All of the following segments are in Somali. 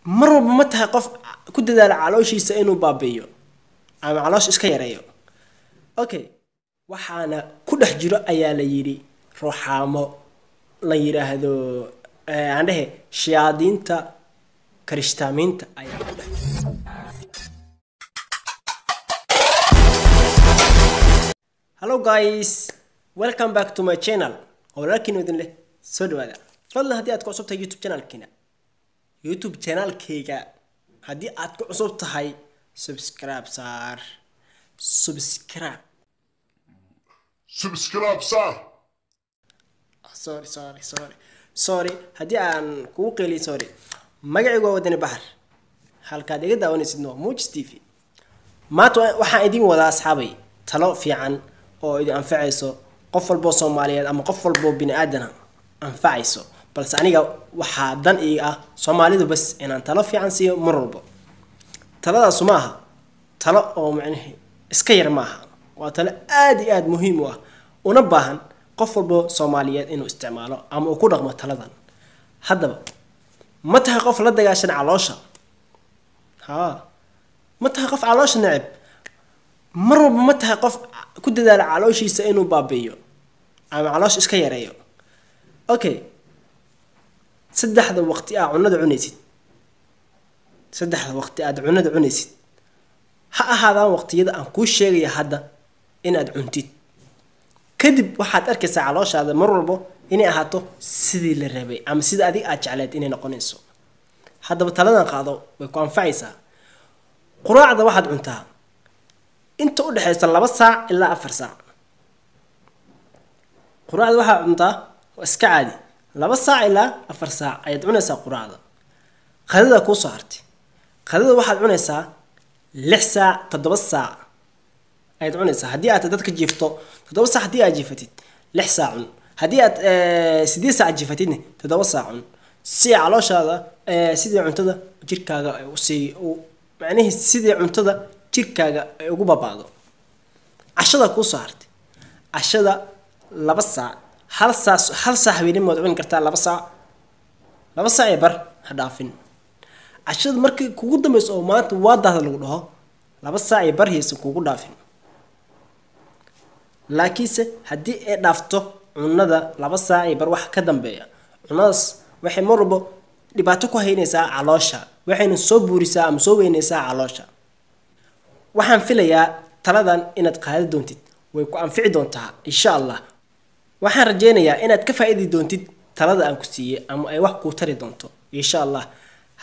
marwalba ma tahay qof ku dadaala calooshiisa inuu baabi'iyo ama caloosh iska yareeyo. Okay, waxaana ku dhex jiro ayaa la yiri ruuxaamo la yiraahdo aandhahe shayaadiinta krishtaamiinta ayaa ku dhex jiro. Hello guys, welcome back to my channel. Walaakin idin leh soo dhawaada. Fadlan haddii aad ku cusub tahay YouTube channelkayga haddii aad ku cusub tahay subscribe saar. Subscribe saar. Sorry haddii aan kugu qeylin sorry. Magacaygu waa Wadani Bahar. Halkaad iga daawanaysid waa Muujis TV. Maanta waxaan idin wadaa asxaabay talo fiican oo idin anfacayso qof walbo Soomaaliyeed ama qof walbo bini aadan anfacayso. balse aniga waxa dan ii ah Soomaalidu bas inaan talo fiican siiyo mar walba. taladaas ma aha talo oo macnaheedu iska yar ma aha. waa talo aad iyo aad muhiim u ah una baahan qof walbo Soomaaliyeed inuu isticmaalo ama uu ku dhaqmo taladan. haddaba ma tahay qof la dagaashan caloosha? ma tahay qof caloosha neceb? mar walba ma tahay qof ku dadaala calooshiisa inuu baabi'iyo ama caloosh iska yareeyo? Okay, saddexda waqti aad cunada cunaysid ha ahaadaan waqtiyada aan kuu sheegaya hadda inaad cuntid. kadib waxaad arkaysaa calooshaada mar walba inay ahaato sidii la rabay ama sida adiga aad jecleed inay noqonayso. haddaba taladan qaado way ku anfacaysaa. quraacda waxaad cuntaa inta u dhaxaysa 2 saac ilaa 4 saac. quraacda waxaad cuntaa iska caadi 2 saac ilaa 4 saac ayaad cunaysaa quraacda. qadada ku soo hartay qadada waxaad cunaysaa 6 saac 7 saac ayaad cunaysaa. haddii aad dadka jiifto 7 saac haddii aad jiifatid 6 saac cun. haddii aad 8 saac jiifatidna 7 saac cun. si calooshaada sidii cuntada jirkaaga ay u sii macnaheedu sidii cuntada jirkaaga ay ugu babaado. cashada ku soo hartay cashada 2 saac hal saac habeenimo aad cuni kartaa 2 saac ee bar ha dhaafin. cashada markii kugu dambayso oo maanta waa daahda lagu dhaho 2 saac ee bar heesan kugu dhaafin. laakiinse haddii ay dhaafto cunada 2 saac ee bar wax ka dambeeya cunadaas waxay mar walba dhibaato ku haynaysaa caloosha waxayna soo buurisaa ama soo weynaysaa caloosha. waxaan filayaa taladan inaad qaadi doontid way ku anfici doontaa insha Allah. waxaan rajeynayaa inaad ka faa'iidi doontid talada aan ku siiyay ama ay wax ku tari doonto insha Allah.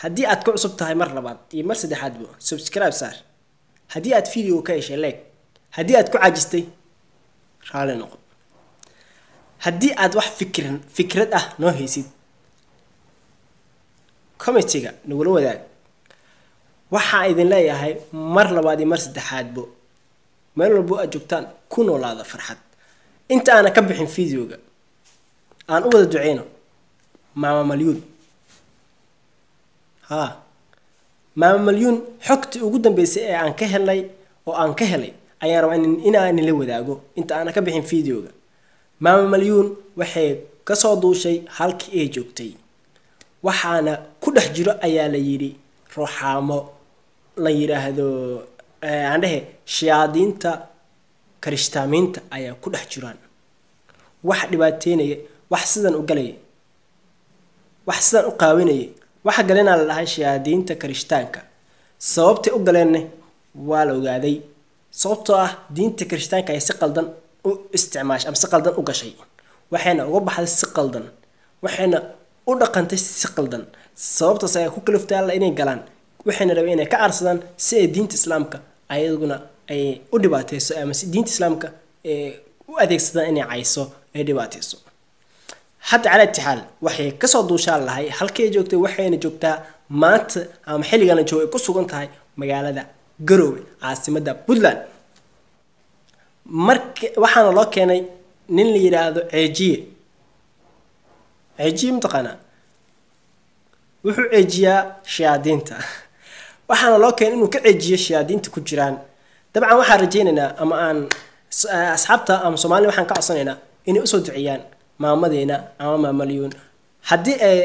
haddii aad ku cusub tahay mar labaad iyo mar saddexaad subscribe saar. haddii aad video ka heshay like. haddii aad ku caajistay raali noqo. haddii aad wax fikrad ah noo haysid commentiga nagula wadaag. waxaan idin leeyahay mar labaad iyo mar saddexaad meel walbo aad joogtaan ku noolaada farxad. inta aan ka bixin videoga aan u wada duceyno maama Malyuun. maama Malyuun xogtii ugu dambeysay ee aan ka helay ayaan rabaa inaan la wadaago inta aan ka bixin videoga. maama Malyuun waxay ka soo duushay halkii ay joogtay waxaana ku dhex jiro ayaa la yiri ruuxaamo la yiraahdo aandhahe shayaadiinta krishtaamiinta ayaa ku dhex jiraan. wax dhibaateynaya wax sidan u galay wax sidan u qaawinaya waxa galena la dhahay shayaadiinta krishtaanka. sababtay u galeenna waa la ogaaday. sababtoo ah diinta krishtaanka ay si qaldan u isticmaashay ama si qaldan u gashay waxayna uga baxday si qaldan waxayna u dhaqantay si qaldan. sababtaas ay ku kaliftay alla inay galaan waxayna rabeen inay ka arsadaan si ay diinta islaamka ayaguna ay u dhibaateyso ama si diinta islaamka u adeegsadaan inay cayso ay dhibaateyso. hadda cala tixaal waxay ka soo duushaan lahay halkay joogtay waxayna joogtaa maanta ama xilligan joogay ku sugan tahay magaalada Garowe caasimadda Puntland. waxaana loo keenay nin la yiraahdo ceejiye mtaqana wuxuu ceejiyaa shayaadiinta. waxaana loo keenay inuu ka ceejiyo shayaadiinta ku jiraan. dabcan waxaan rajeynaynaa ama aan asxaabta ama Soomaali waxaan ka codsanaynaa inay u soo duceeyaan maamadeena ama maama Malyuun. haddii ay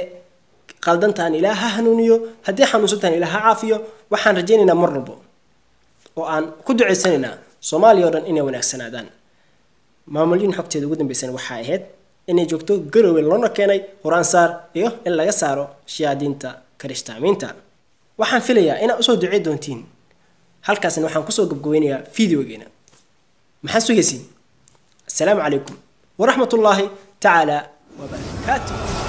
qaldantaan ilaaha hanuuniyo haddii xanuunsantaan ilaaha caafiyo waxaan rajaynaynaa mar walbo oo aan ku duceysanaynaa Soomaaliya oo dhan inay wanaagsanaadaan maamulin xogteeda ugu dambeysana waxa ahayd inay joogto Garowe loona keenay Quraan saar iyo in laga saaro shiyaadiinta Kirishtaamiinta waxaan filayaa inaad soo duceey doontiin halkaasna waxaan ku soo gabagabeynayaa fiidiyogeena maxaa sugaysiin assalaamu calaykum ورحمة الله تعالى وبركاته.